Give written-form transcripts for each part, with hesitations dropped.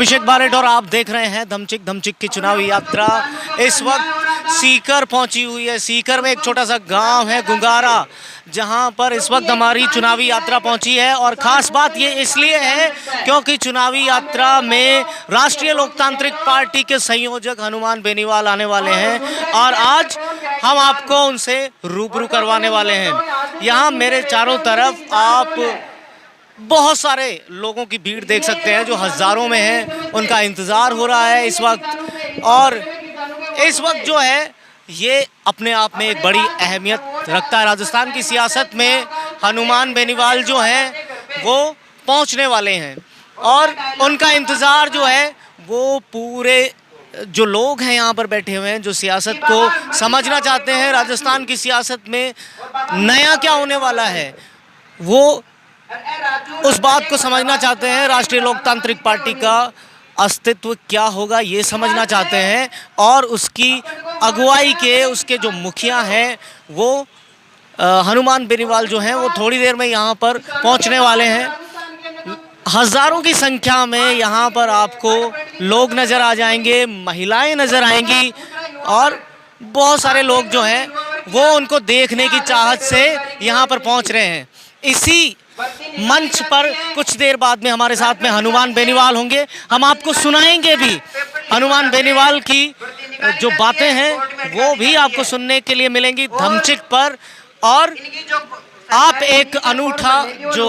अभिषेक बारेट और आप देख रहे हैं धमचिक धमचिक की चुनावी यात्रा इस वक्त सीकर पहुंची हुई है। सीकर में एक छोटा सा गांव है गुंगारा, जहां पर इस वक्त हमारी चुनावी यात्रा पहुंची है। और ख़ास बात ये इसलिए है क्योंकि चुनावी यात्रा में राष्ट्रीय लोकतांत्रिक पार्टी के संयोजक हनुमान बेनीवाल आने वाले हैं और आज हम आपको उनसे रूबरू करवाने वाले हैं। यहाँ मेरे चारों तरफ आप बहुत सारे लोगों की भीड़ देख सकते हैं जो हज़ारों में हैं, उनका इंतज़ार हो रहा है इस वक्त। और इस वक्त जो है ये अपने आप में एक बड़ी अहमियत रखता है। राजस्थान की सियासत में हनुमान बेनीवाल जो हैं वो पहुंचने वाले हैं और उनका इंतज़ार जो है वो पूरे जो लोग हैं यहाँ पर बैठे हुए हैं, जो सियासत को समझना चाहते हैं, राजस्थान की सियासत में नया क्या होने वाला है वो उस बात को समझना चाहते हैं। राष्ट्रीय लोकतांत्रिक पार्टी का अस्तित्व क्या होगा ये समझना चाहते हैं और उसकी अगुवाई के उसके जो मुखिया हैं वो हनुमान बेनीवाल जो हैं वो थोड़ी देर में यहाँ पर पहुँचने वाले हैं। हज़ारों की संख्या में यहाँ पर आपको लोग नज़र आ जाएंगे, महिलाएं नज़र आएंगी और बहुत सारे लोग जो हैं वो उनको देखने की चाहत से यहाँ पर पहुँच रहे हैं। इसी मंच पर कुछ देर बाद में हमारे साथ में हनुमान बेनीवाल होंगे। हम आपको सुनाएंगे भी हनुमान बेनीवाल की जो बातें हैं वो भी आपको सुनने के लिए मिलेंगी धमचिक पर। और आप एक अनूठा जो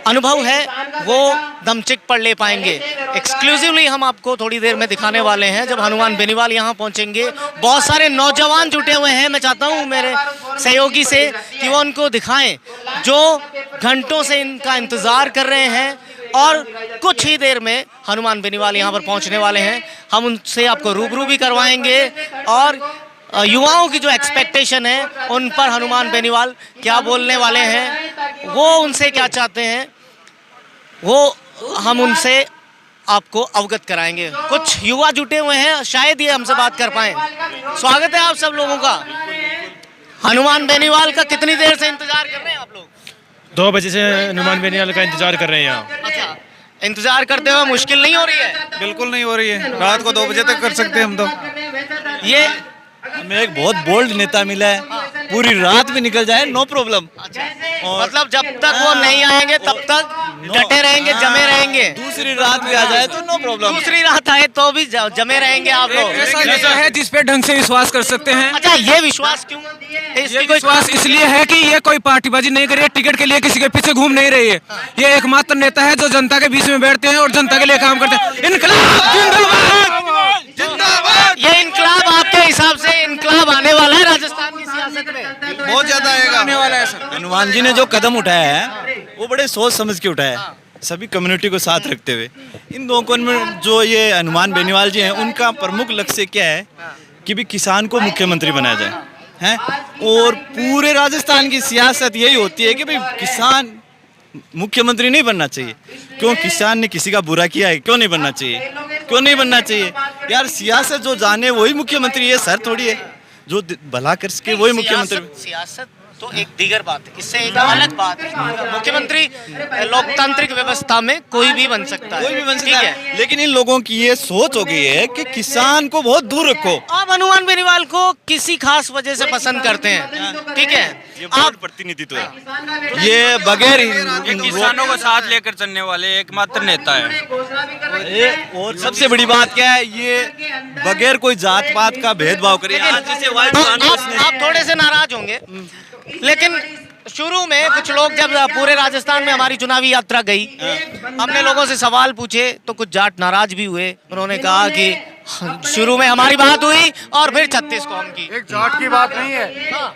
अनुभव है वो धमचिक पर ले पाएंगे। एक्सक्लूसिवली हम आपको थोड़ी देर में दिखाने वाले हैं जब हनुमान बेनीवाल यहाँ पहुँचेंगे। बहुत सारे नौजवान जुटे हुए हैं, मैं चाहता हूँ मेरे सहयोगी से कि वो उनको दिखाएं जो घंटों से इनका इंतज़ार कर रहे हैं। और कुछ ही देर में हनुमान बेनीवाल यहाँ पर पहुँचने वाले हैं, हम उनसे आपको रूबरू भी करवाएंगे और युवाओं की जो एक्सपेक्टेशन है उन पर हनुमान बेनीवाल क्या बोलने वाले हैं, वो उनसे क्या चाहते हैं, वो हम उनसे आपको अवगत कराएंगे। कुछ युवा जुटे हुए हैं, शायद ये हमसे बात कर पाएं। स्वागत है आप सब लोगों का। हनुमान बेनीवाल का कितनी देर से इंतजार कर रहे हैं आप लोग? 2 बजे से हनुमान बेनीवाल का इंतजार कर रहे हैं यहाँ। अच्छा, इंतजार करते हुए मुश्किल नहीं हो रही है? बिल्कुल नहीं हो रही है, रात को 2 बजे तक कर सकते हैं हम तो। ये हमें एक बहुत बोल्ड नेता मिला है, पूरी रात भी निकल जाए नो प्रॉब्लम। और मतलब जब तक वो नहीं आएंगे तब तक डटे रहेंगे, जमे रहेंगे। दूसरी रात भी आ जाए तो नो प्रॉब्लम। दूसरी रात आए तो भी जमे रहेंगे आप लोग। ऐसा नेता है जिस पे ढंग से विश्वास कर सकते हैं। अच्छा, ये विश्वास क्यों? ये विश्वास इसलिए है कि ये कोई पार्टीबाजी नहीं कर रही है, टिकट के लिए किसी के पीछे घूम नहीं रही है। ये एकमात्र नेता है जो जनता के बीच में बैठते हैं और जनता के लिए काम करते हैं। इनकलाब जिंदाबाद, जिंदाबाद। ये इनकलाब आपके हिसाब से इनकलाब आने वाला है राजस्थान की सियासत में? बहुत ज्यादा आने वाला है सर। हनुमान जी ने जो कदम उठाया है वो बड़े सोच समझ के उठाया है, सभी कम्युनिटी को साथ रखते हुए। इन लोगों में जो ये हनुमान बेनीवाल जी हैं उनका प्रमुख लक्ष्य क्या है कि भी किसान को मुख्यमंत्री बनाया जाए हैं। और पूरे राजस्थान की सियासत यही होती है कि भाई किसान मुख्यमंत्री नहीं बनना चाहिए। क्यों? किसान ने किसी का बुरा किया है? क्यों नहीं बनना चाहिए? क्यों नहीं बनना चाहिए यार? सियासत जो जाने वही मुख्यमंत्री है सर, थोड़ी है जो भला कर सके वही मुख्यमंत्री। सियासत तो एक दीगर बात है, इससे एक अलग बात है। मुख्यमंत्री लोकतांत्रिक व्यवस्था में कोई भी बन सकता है, कोई भी बन सकता है, लेकिन इन लोगों की ये सोच हो गई है कि किसान को बहुत दूर रखो। आप हनुमान बेनीवाल को किसी खास वजह से पसंद करते हैं, ठीक है? ये बोर्ड प्रतिनिधित्व है, ये बगैर किसानों को साथ लेकर चलने वाले एकमात्र नेता है। और सबसे बड़ी बात क्या है, ये बगैर कोई जात पात का भेदभाव करे। आप थोड़े से नाराज होंगे, लेकिन शुरू में कुछ लोग जब पूरे राजस्थान में हमारी चुनावी यात्रा गई, हमने लोगों से सवाल पूछे तो कुछ जाट नाराज भी हुए। उन्होंने कहा कि शुरू में हमारी बात हुई और फिर 36 कौम की। एक जाट की बात नहीं है,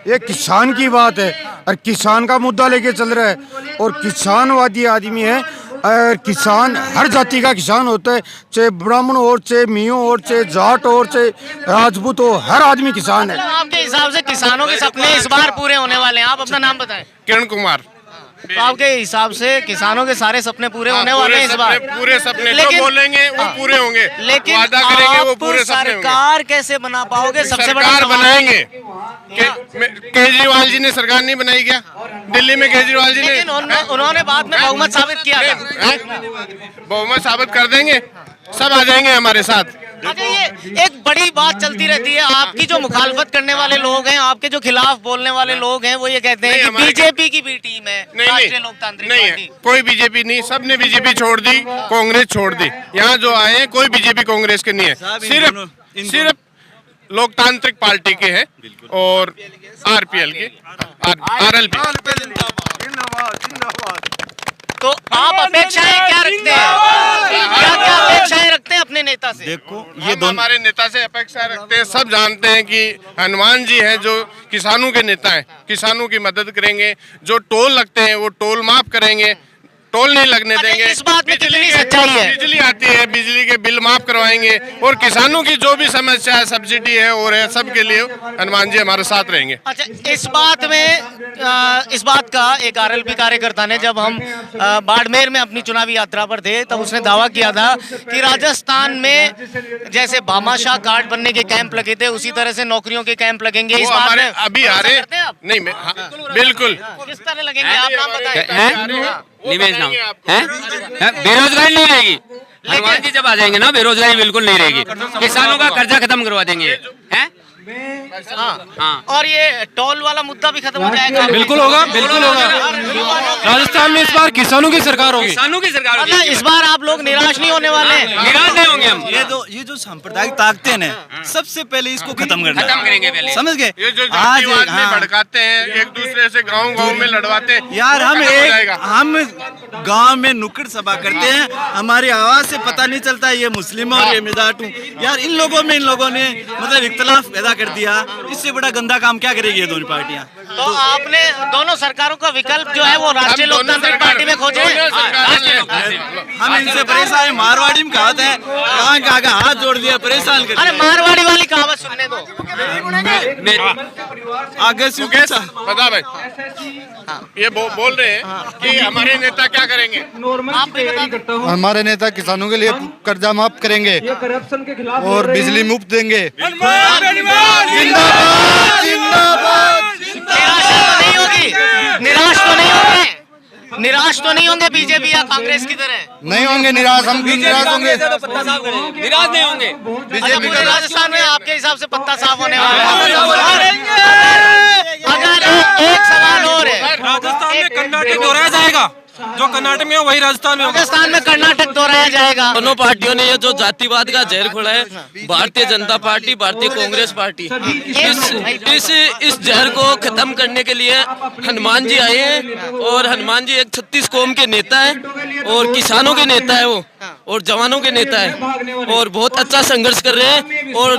ये किसान की बात है और किसान का मुद्दा लेके चल रहा है। और किसानवादी आदमी है और किसान हर जाति का किसान होता है, चाहे ब्राह्मण हो, चाहे मियों हो, चाहे जाट हो, चाहे राजपूत हो, हर आदमी किसान है। आपके हिसाब से किसानों के सपने इस बार पूरे होने वाले हैं? आप अपना नाम बताएं। किरण कुमार। तो आपके हिसाब से किसानों के सारे सपने पूरे होने वाले हैं इस बार? पूरे सपने जो बोलेंगे वो पूरे होंगे, लेकिन वादा करेंगे वो पूरे आप सपने होंगे। सरकार कैसे बना पाओगे? सबसे बड़ा सरकार सवाल बनाएंगे। केजरीवाल जी ने सरकार नहीं बनाई क्या? दिल्ली में केजरीवाल जी ने, लेकिन उन्होंने बाद में बहुमत साबित किया था। बहुमत साबित कर देंगे। सब आ जाएंगे हमारे साथ। अच्छा, ये एक बड़ी बात चलती रहती है, आपकी जो मुखालफत करने वाले लोग हैं, आपके जो खिलाफ बोलने वाले लोग हैं, वो ये कहते हैं नहीं, कि हमारे- बीजेपी की भी टीम है, नहीं राष्ट्रीय लोकतांत्रिक नहीं पार्टी। है, कोई बीजेपी नहीं, सबने बीजेपी छोड़ दी, कांग्रेस छोड़ दी। यहाँ जो आए हैं कोई बीजेपी कांग्रेस के नहीं है, साहब, इन सिर्फ दोनों- सिर्फ लोकतांत्रिक पार्टी के हैं और आरपीएल के, आरएलपी। तो आप अपेक्षाएं क्या रखते हैं, क्या क्या अपेक्षाएं रखते हैं अपने नेता से? देखो ये ये दोनों हमारे नेता से अपेक्षा रखते हैं, सब जानते हैं कि हनुमान जी हैं जो किसानों के नेता हैं, किसानों की मदद करेंगे, जो टोल लगते हैं वो टोल माफ करेंगे, टोल नहीं लगने अच्छा, देंगे। इस बात में कितनी के- सच्चाई है? बिजली आती है, बिजली के बिल माफ करवाएंगे और किसानों की जो भी समस्या है, सब्सिडी है और है, सबके लिए हनुमान जी हमारे साथ रहेंगे। अच्छा, इस बात में इस बात का एक आरएलपी कार्यकर्ता ने, जब हम बाड़मेर में अपनी चुनावी यात्रा पर थे, तब उसने दावा किया था कि राजस्थान में जैसे भामाशाह कार्ड बनने के कैंप लगे थे, उसी तरह से नौकरियों के कैंप लगेंगे। इस वो बात हमारे में अभी आ रहे करते हैं आप? नहीं, मैं बिल्कुल किस तरह लगेंगे आप नाम बताएं। निवेश नाम है, बेरोजगारी नहीं रहेगी। हनुमान जी जब आ जाएंगे ना, बेरोजगारी बिल्कुल नहीं रहेगी। किसानों का कर्जा खत्म करवा देंगे, हैं? हाँ। और ये टोल वाला मुद्दा भी खत्म हो जाएगा। बिल्कुल होगा, बिल्कुल होगा। राजस्थान में इस बार किसानों की सरकार होगी। किसानों की सरकार होगी। मतलब इस बार आप लोग निराश नहीं होने वाले हैं। निराश नहीं होंगे हम। ये जो सांप्रदायिक ताकतें हैं, सबसे पहले इसको खत्म करना है। खत्म करेंगे पहले। समझ गए? ये जो आज जातिवाद में हाँ। भड़काते हैं, एक दूसरे से गांव में लड़वाते हैं, यार वो खत्म हो जाएगा। हम गांव में नुक्कड़ सभा करते हैं, हमारी आवाज से पता नहीं चलता ये मुस्लिम और ये मिजाट हूँ। यार इन लोगों ने मतलब इख्तलाफ पैदा कर दिया। इससे बड़ा गंदा काम क्या करेगी ये दोनों पार्टियां? तो आपने दोनों सरकारों का विकल्प जो है वो राष्ट्रीय लोकतांत्रिक पार्टी में खोजे हैं। हम इनसे परेशान हैं। मारवाड़ी में कहावत है, कहाँ कहाँ का हाथ जोड़ दिया, परेशान कर अरे दिया। मारवाड़ी वाली कहावत सुनने दो। आगे से मुकेश, बता भाई, ये बोल रहे हैं कि हमारे नेता क्या करेंगे। आप भी बता दो। हमारे नेता किसानों के लिए कर्जा माफ करेंगे करप्शन के खिलाफ और बिजली मुफ्त देंगे। निराशा तो नहीं होगी, निराश तो नहीं होंगे, निराश तो नहीं होंगे बीजेपी या कांग्रेस की तरह। नहीं होंगे निराश, हम क्यों निराश होंगे? निराश नहीं होंगे। अच्छा, पूरे राजस्थान में आपके हिसाब से पत्ता साफ होने वाला है। अगर एक सवाल और है, राजस्थान में कर्नाटक दोहराया जाएगा, जो कर्नाटक में हो वही राजस्थान में होगा। राजस्थान में कर्नाटक दोहराया जाएगा। दोनों पार्टियों ने ये जो जातिवाद का जहर खोला है, भारतीय जनता पार्टी, भारतीय कांग्रेस पार्टी, इस जहर को खत्म करने के लिए हनुमान जी आए हैं। और हनुमान जी एक 36 कौम के नेता हैं और किसानों के नेता है वो, और जवानों के नेता है, और बहुत अच्छा संघर्ष कर रहे हैं। और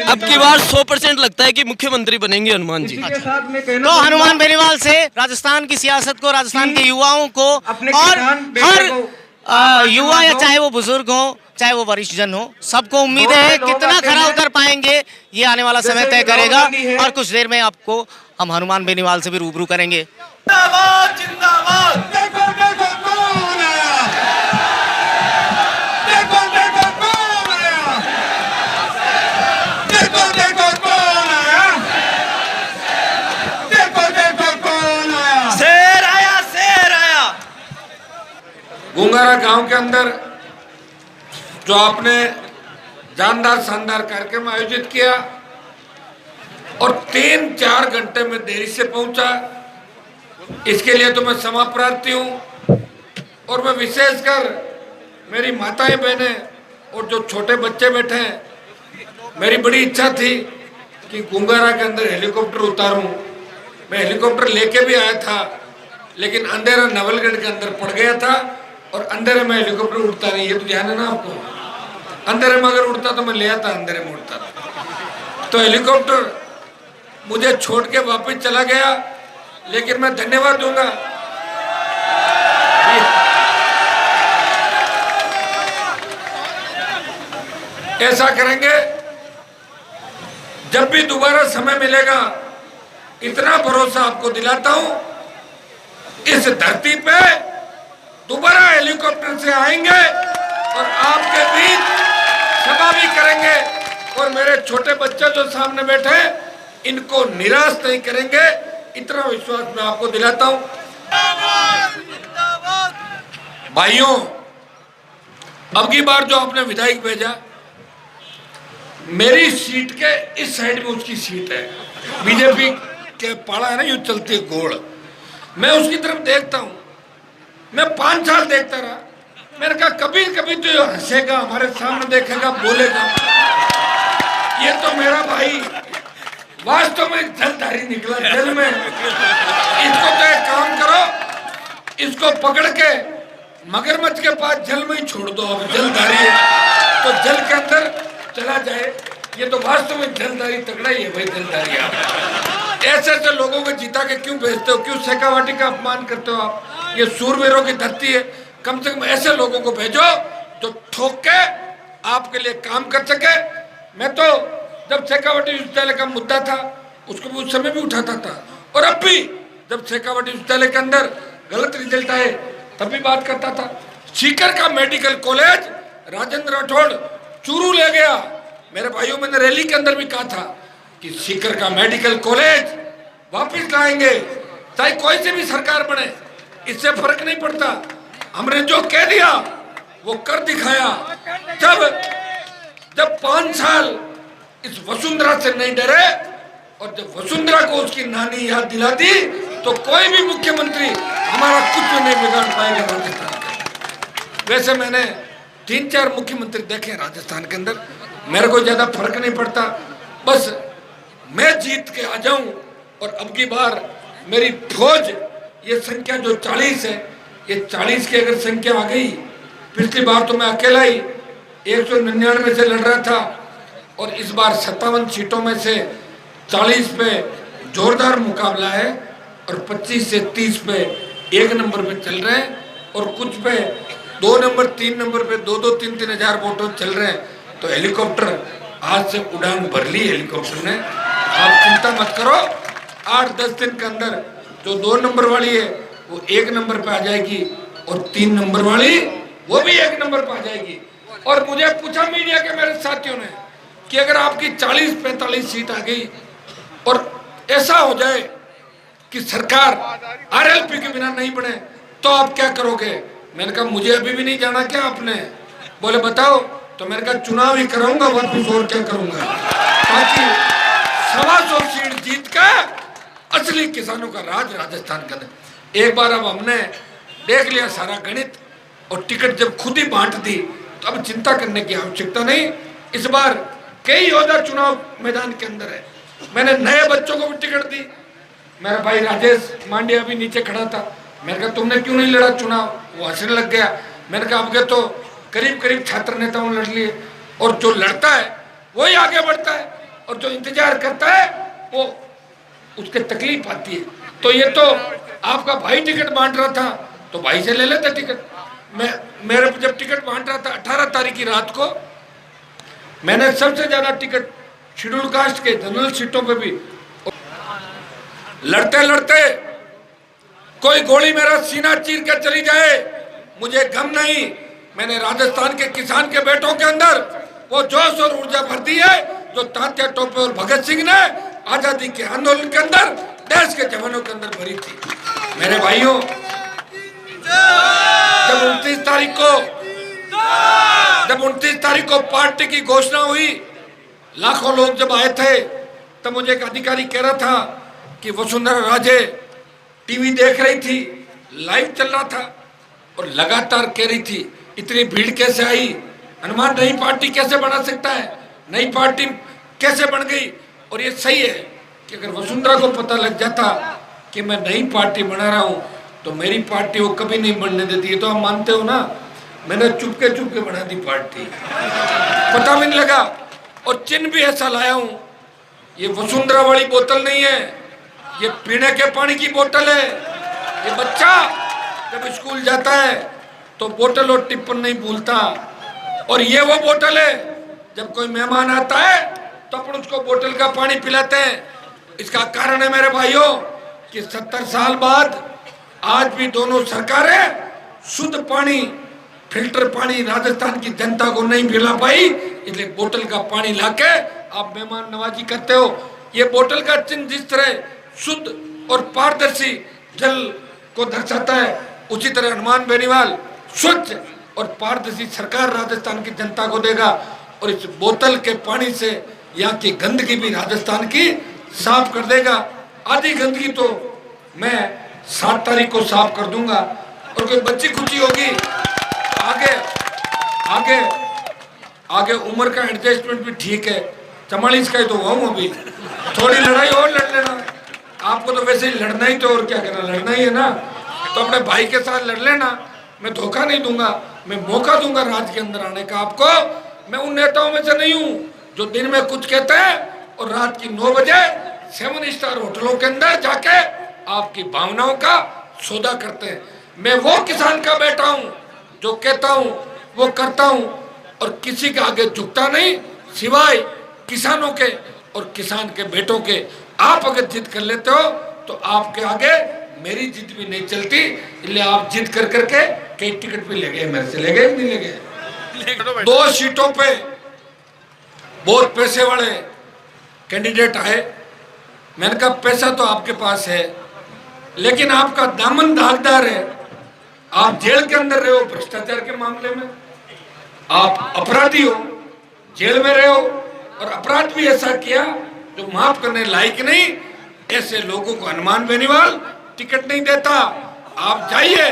अब की बार 100% लगता है कि मुख्यमंत्री बनेंगे हनुमान जी। तो हनुमान बेनीवाल से राजस्थान की सियासत को, राजस्थान के युवाओं को और हर युवा, या चाहे वो बुजुर्ग हो, चाहे वो वरिष्ठ जन हो, सबको उम्मीद है कितना खरा उतर पाएंगे ये आने वाला समय तय करेगा। और कुछ देर में आपको हम हनुमान बेनीवाल से भी रूबरू करेंगे। जिंदाबाद, जिंदाबाद। शेर आया, शेर आया। गुंगारा गांव के अंदर जो आपने जानदार शानदार कार्यक्रम आयोजित किया और 3-4 घंटे में देरी से पहुंचा, इसके लिए तो मैं क्षमा प्रार्थी हूं। और मैं विशेषकर मेरी माताएं बहनें और जो छोटे बच्चे बैठे हैं, मेरी बड़ी इच्छा थी कि गुंगारा के अंदर हेलीकॉप्टर उतारूं। मैं हेलीकॉप्टर लेके भी आया था, लेकिन अंधेरा नवलगढ़ के अंदर पड़ गया था और अंधेरे में हेलीकॉप्टर उड़ता नहीं, ये तो ध्यान है ना आपको। अंधेरे में अगर उड़ता तो मैं ले आता, अंधेरे में उड़ता तो हेलीकॉप्टर मुझे छोड़ के वापस चला गया। लेकिन मैं धन्यवाद दूंगा ऐसा करेंगे जब भी दोबारा समय मिलेगा। इतना भरोसा आपको दिलाता हूं, इस धरती पे दोबारा हेलीकॉप्टर से आएंगे और आपके बीच सभा भी करेंगे। और मेरे छोटे बच्चे जो सामने बैठे हैं, इनको निराश नहीं करेंगे, इतना विश्वास मैं आपको दिलाता हूं। भाइयों, अब की बार जो आपने विधायक भेजा, मेरी सीट के इस साइड में उसकी सीट है, बीजेपी के पाला है ना, यूं चलती है गोल, मैं उसकी तरफ देखता हूं, मैं 5 साल देखता रहा, मैंने कहा कभी कभी तो ये हंसेगा, हमारे सामने देखेगा, बोलेगा, ये तो मेरा भाई वास्तव में जलधारी निकला जल में। इसको तो एक काम करो, इसको पकड़ के मगरमच्छ के पास जल में ही छोड़ दो, अब जलधारी है तो जल के अंदर चला जाए। ये तो वास्तव में जलधारी तगड़ा ही है भाई, जलधारी। आप ऐसे ऐसे लोगों को जीता के क्यों भेजते हो, क्यों शेखावाटी का अपमान करते हो आप? ये सूरवीरों की धरती है, कम से कम ऐसे लोगों को भेजो जो ठोक के आपके लिए काम कर सके। मैं तो जब शेखावाटी विश्वविद्यालय का मुद्दा था उसको भी उस समय भी उठाता था, और अब भी जब शेखावाटी विश्वविद्यालय के अंदर गलत रिजल्ट आए तब भी बात करता था। सीकर का मेडिकल कॉलेज राजेंद्र राठौड़ चूरू ले गया। मेरे भाइयों, मैंने रैली के अंदर भी कहा था कि सीकर का मेडिकल कॉलेज वापस लाएंगे, चाहे कोई सी भी सरकार बने, इससे फर्क नहीं पड़ता। हमने जो कह दिया वो कर दिखाया। जब 5 साल इस वसुंधरा से नहीं डरे, और जब वसुंधरा को उसकी नानी याद दिला दी, तो कोई भी मुख्यमंत्री हमारा कुछ भी नहीं बिगाड़ पाएगा राजस्थान में। वैसे मैंने 3-4 मुख्यमंत्री देखे राजस्थान के अंदर, मेरे को ज्यादा फर्क नहीं पड़ता, बस मैं जीत के आ जाऊं। और अब की बार मेरी फौज, ये संख्या जो 40 है, ये 40 की अगर संख्या आ गई, पिछली बार तो मैं अकेला ही 199 से लड़ रहा था, और इस बार 57 सीटों में से 40 पे जोरदार मुकाबला है, और 25 से 30 पे 1 नंबर पे चल रहे हैं, और कुछ पे 2 नंबर 3 नंबर पे 2-2, 3-3 हजार वोटों चल रहे हैं। तो हेलीकॉप्टर आज से उड़ान भर ली हेलीकॉप्टर ने, आप चिंता मत करो, 8-10 दिन के अंदर जो 2 नंबर वाली है वो 1 नंबर पे आ जाएगी, और 3 नंबर वाली वो भी 1 नंबर पे आ जाएगी। और मुझे पूछा मीडिया के मेरे साथियों ने कि अगर आपकी 40-45 सीट आ गई और ऐसा हो जाए कि सरकार आरएलपी के बिना नहीं बने, तो आप क्या करोगे? मैंने कहा मुझे अभी भी नहीं जाना क्या आपने? बोले बताओ। तो मैंने कहा चुनाव ही कराऊंगा वापस, और क्या करूंगा, ताकि 125 सीट जीत का असली किसानों का राज राजस्थान का। एक बार अब हमने देख लिया सारा गणित, और टिकट जब खुद ही बांट दी, तो अब चिंता करने की आवश्यकता नहीं। इस बार कई योद्धा चुनाव मैदान के अंदर है, मैंने नए बच्चों को भी टिकट दी। मेरा भाई राजेश मांडिया भी नीचे खड़ा था, मैंने कहा तुमने क्यों नहीं लड़ा चुनाव? वो हंसने लग गया। मैंने कहा अब के तो करीब छात्र नेताओं ने लड़ लिए, और जो लड़ता है वही आगे बढ़ता है, और जो इंतजार करता है वो उसके तकलीफ आती है। तो ये तो आपका भाई टिकट बांट रहा था, तो भाई से ले लेते टिकट। मेरे जब टिकट बांट रहा था 18 तारीख की रात को, मैंने सबसे ज्यादा टिकट शेड्यूल कास्ट के जनरल सीटों पे भी लड़ते लड़ते कोई गोली मेरा सीना चीर कर चली जाए, मुझे गम नहीं। मैंने राजस्थान के किसान के बेटों के अंदर वो जोश और ऊर्जा भर दी है जो तात्या टोपे और भगत सिंह ने आजादी के आंदोलन के अंदर देश के जवानों के अंदर भरी थी। मेरे भाइयों, जब 29 तारीख को पार्टी की घोषणा हुई, लाखों लोग जब आए थे, तब मुझे एक अधिकारी कह रहा था कि वसुंधरा राजे टीवी देख रही थी, लाइव चल रहा था, और लगातार कह रही थी इतनी भीड़ कैसे आई, हनुमान नई पार्टी कैसे बना सकता है, नई पार्टी कैसे बन गई। और ये सही है कि अगर वसुंधरा को पता लग जाता कि मैं नई पार्टी बना रहा हूँ, तो मेरी पार्टी वो कभी नहीं बनने देती है। तो आप मानते हो ना, मैंने चुपके चुपके बना दी पार्टी, पता भी नहीं लगा। और चिन्ह भी ऐसा लाया हूँ, ये वसुंधरा वाली बोतल नहीं है, ये पीने के पानी की बोतल है। ये बच्चा जब स्कूल जाता है तो बोतल और टिप्पण नहीं भूलता, और ये वो बोतल है जब कोई मेहमान आता है तो अपन उसको बोतल का पानी पिलाते हैं। इसका कारण है मेरे भाइयों कि 70 साल बाद आज भी दोनों सरकारें शुद्ध पानी, फिल्टर पानी राजस्थान की जनता को नहीं पिला पाई, इसलिए बोतल का पानी लाके आप मेहमान नवाजी करते हो। ये बोतल का चिन्ह जिस तरह शुद्ध और पारदर्शी जल को दर्शाता है, उसी तरह हनुमान बेनीवाल स्वच्छ और पारदर्शी सरकार राजस्थान की जनता को देगा और इस बोतल के पानी से यहाँ की गंदगी भी राजस्थान की साफ कर देगा। आधी गंदगी तो मैं 7 तारीख को साफ कर दूंगा और कोई बच्ची खुची होगी आगे आगे आगे उम्र का एडजस्टमेंट भी ठीक है, 44 का ही तो हुआ हूँ अभी, थोड़ी लड़ाई और लड़ लेना। आपको तो वैसे ही लड़ना ही तो और क्या करना, लड़ना ही है ना, तो अपने भाई के साथ लड़ लेना। मैं धोखा नहीं दूंगा, मैं मौका दूंगा राज के अंदर आने का आपको। मैं उन नेताओं में से नहीं हूँ जो दिन में कुछ कहते हैं और रात की 9 बजे 7 स्टार होटलों के अंदर जाके आपकी भावनाओं का सौदा करते हैं। मैं वो किसान का बेटा हूँ जो कहता हूँ वो करता हूँ और किसी के आगे झुकता नहीं सिवाय किसानों के और किसान के बेटों के। आप अगर जिद कर लेते हो तो आपके आगे मेरी जिद भी नहीं चलती, इसलिए आप जिद कर करके कई टिकट भी ले गए, मेरे से ले गए नहीं ले गए। 2 सीटों पे बहुत पैसे वाले कैंडिडेट आए। मैंने कहा पैसा तो आपके पास है लेकिन आपका दामन दागदार है, आप जेल के अंदर रहे हो भ्रष्टाचार के मामले में, आप अपराधी हो, जेल में रहे हो और अपराध भी ऐसा किया जो माफ करने लायक नहीं। ऐसे लोगों को हनुमान बेनीवाल टिकट नहीं देता। आप जाइए।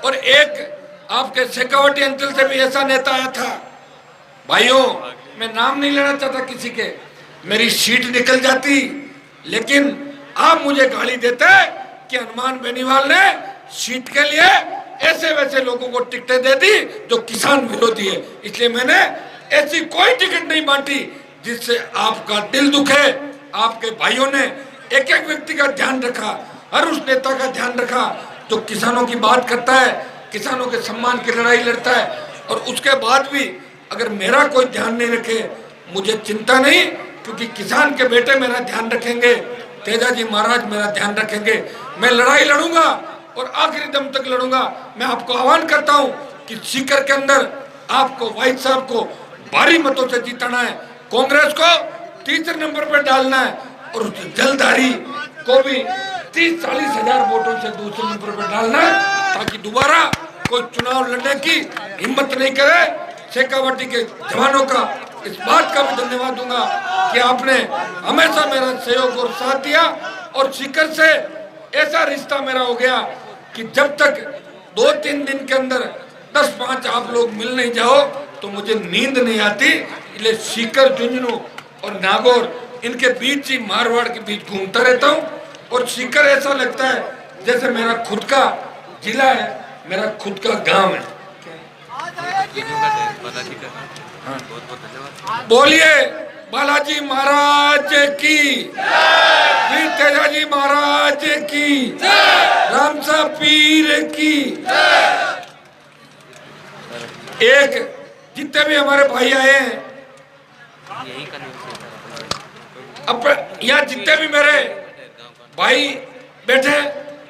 और एक आपके शेखावटी अंचल से भी ऐसा नेता आया था। भाइयों, मैं नाम नहीं लेना चाहता किसी के, मेरी सीट निकल जाती, लेकिन आप मुझे गाली देते कि हनुमान बेनीवाल ने सीट के लिए ऐसे वैसे लोगों को टिकटें दे दी जो किसान विरोधी है। इसलिए मैंने ऐसी कोई टिकट नहीं बांटी जिससे आपका दिल दुखे। आपके भाइयों ने एक एक व्यक्ति का ध्यान रखा, हर उस नेता का ध्यान रखा जो किसानों की बात करता है, किसानों के सम्मान की लड़ाई लड़ता है। और उसके बाद भी अगर मेरा कोई ध्यान नहीं रखे मुझे चिंता नहीं, क्योंकि किसान के बेटे मेरा ध्यान रखेंगे, तेजाजी महाराज मेरा ध्यान रखेंगे। मैं लड़ाई लड़ूंगा और आखिरी दम तक लड़ूंगा। मैं आपको आह्वान करता हूं कि सीकर के अंदर आपको वाहिद साहब को भारी मतों से जीताना है, कांग्रेस को तीसरे नंबर पर डालना है और उस जलधारी को भी 30-40 हजार वोटों से दूसरे नंबर पर डालना है, ताकि दोबारा कोई चुनाव लड़ने की हिम्मत नहीं करे। शेखावटी के जवानों का इस बात का भी धन्यवाद दूंगा कि आपने हमेशा मेरा सहयोग और साथ दिया। और सीकर से ऐसा रिश्ता मेरा हो गया कि जब तक 2-3 दिन के अंदर 10-5 आप लोग मिल नहीं जाओ तो मुझे नींद नहीं आती। इसलिए सीकर, झुंझुनू और नागौर इनके बीच ही, मारवाड़ के बीच घूमता रहता हूँ। और सीकर ऐसा लगता है जैसे मेरा खुद का जिला है, मेरा खुद का गांव है। बोलिए बालाजी महाराज की, वीर तेजाजी महाराज की, रामसा पीर की। एक जितने भी हमारे भाई आए हैं, अब यहाँ जितने भी मेरे भाई बैठे,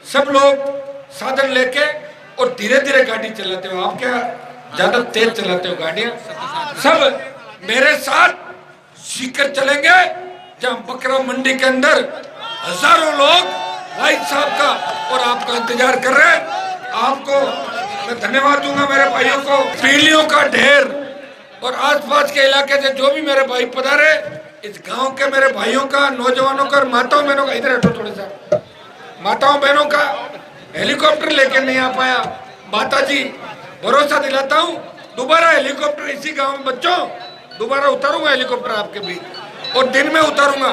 सब लोग साधन लेके और धीरे धीरे गाड़ी चलाते हो। आप क्या ज्यादा तेज चलाते हो गाड़ियां? सब मेरे साथ सीकर चलेंगे, जहाँ बकरा मंडी के अंदर हजारों लोग वाहिद साहब का और आपका इंतजार कर रहे हैं। आपको मैं धन्यवाद दूंगा मेरे भाइयों को। पीलियों का ढेर और आसपास के इलाके से जो भी मेरे भाई पधारे, इस गांव के मेरे भाइयों का, नौजवानों का और माताओं बहनों का, इधर हटो थोड़ा सा, माताओं बहनों का हेलीकॉप्टर लेके नहीं आ पाया। माता जी भरोसा दिलाता हूँ दोबारा हेलीकॉप्टर इसी गांव में, बच्चों दोबारा उतारूंगा हेलीकॉप्टर आपके बीच और दिन में उतारूंगा।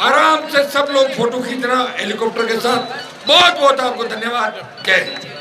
आराम से सब लोग फोटो खींचना हेलीकॉप्टर के साथ। बहुत बहुत आपको धन्यवाद। जय हिंद।